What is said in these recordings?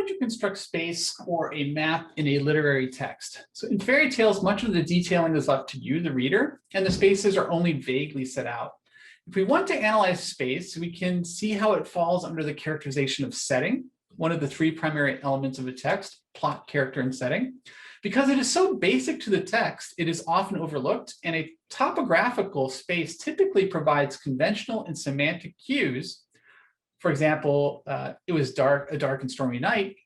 would you construct space or a map in a literary text? So in fairy tales, much of the detailing is left to you, the reader, and the spaces are only vaguely set out. If we want to analyze space, we can see how it falls under the characterization of setting, one of the three primary elements of a text: plot, character, and setting. Because it is so basic to the text, it is often overlooked, and a topographical space typically provides conventional and semantic cues. For example, it was dark, a dark and stormy night,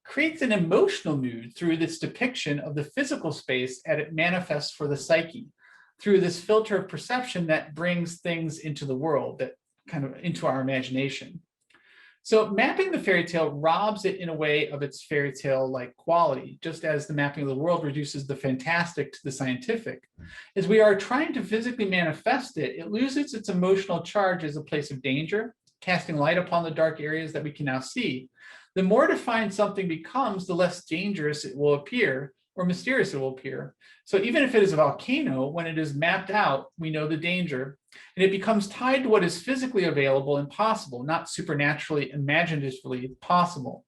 creates an emotional mood through this depiction of the physical space as it manifests for the psyche, through this filter of perception that brings things into the world, that kind of into our imagination. So mapping the fairy tale robs it in a way of its fairy tale-like quality, just as the mapping of the world reduces the fantastic to the scientific. As we are trying to physically manifest it, it loses its emotional charge as a place of danger, casting light upon the dark areas that we can now see. The more defined something becomes, the less dangerous it will appear, or mysterious it will appear. So even if it is a volcano, when it is mapped out, we know the danger, and it becomes tied to what is physically available and possible, not supernaturally, imaginatively possible.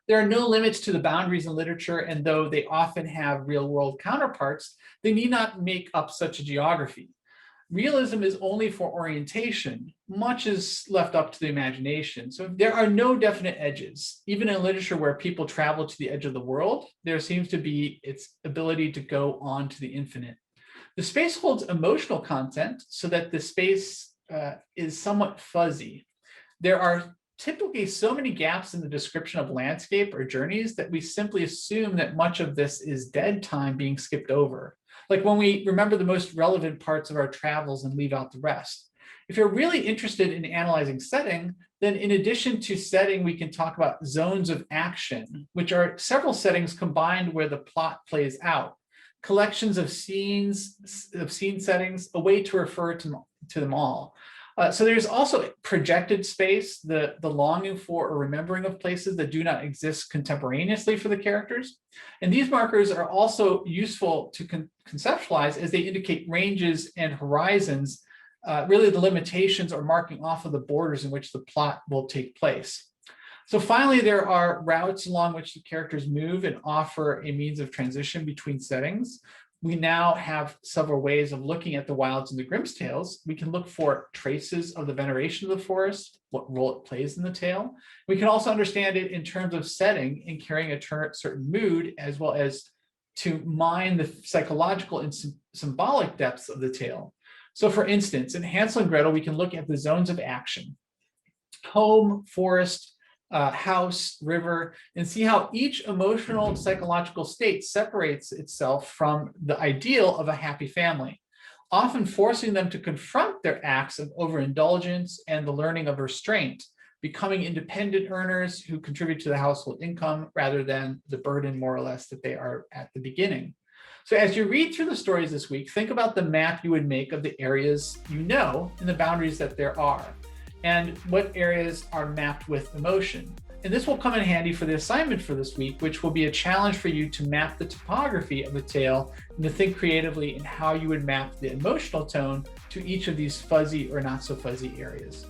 There are no limits to the boundaries in literature, and though they often have real-world counterparts, they need not make up such a geography. Realism is only for orientation. Much is left up to the imagination. So there are no definite edges. Even in literature where people travel to the edge of the world, there seems to be its ability to go on to the infinite. The space holds emotional content so that the space is somewhat fuzzy. There are typically so many gaps in the description of landscape or journeys that we simply assume that much of this is dead time being skipped over. Like when we remember the most relevant parts of our travels and leave out the rest. If you're really interested in analyzing setting, then in addition to setting, we can talk about zones of action, which are several settings combined where the plot plays out. Collections of scene settings, a way to refer to them all. So there's also projected space, the longing for or remembering of places that do not exist contemporaneously for the characters. And these markers are also useful to conceptualize as they indicate ranges and horizons, really the limitations or marking off of the borders in which the plot will take place. So finally, there are routes along which the characters move and offer a means of transition between settings. We now have several ways of looking at the wilds and the Grimm's tales. We can look for traces of the veneration of the forest, what role it plays in the tale. We can also understand it in terms of setting and carrying a certain mood, as well as to mine the psychological and symbolic depths of the tale. So for instance, in Hansel and Gretel, we can look at the zones of action: home, forest, house, river, and see how each emotional psychological state separates itself from the ideal of a happy family, often forcing them to confront their acts of overindulgence and the learning of restraint, becoming independent earners who contribute to the household income rather than the burden, more or less, that they are at the beginning. So as you read through the stories this week, think about the map you would make of the areas you know and the boundaries that there are, and what areas are mapped with emotion. And this will come in handy for the assignment for this week, which will be a challenge for you to map the topography of a tale and to think creatively in how you would map the emotional tone to each of these fuzzy or not so fuzzy areas.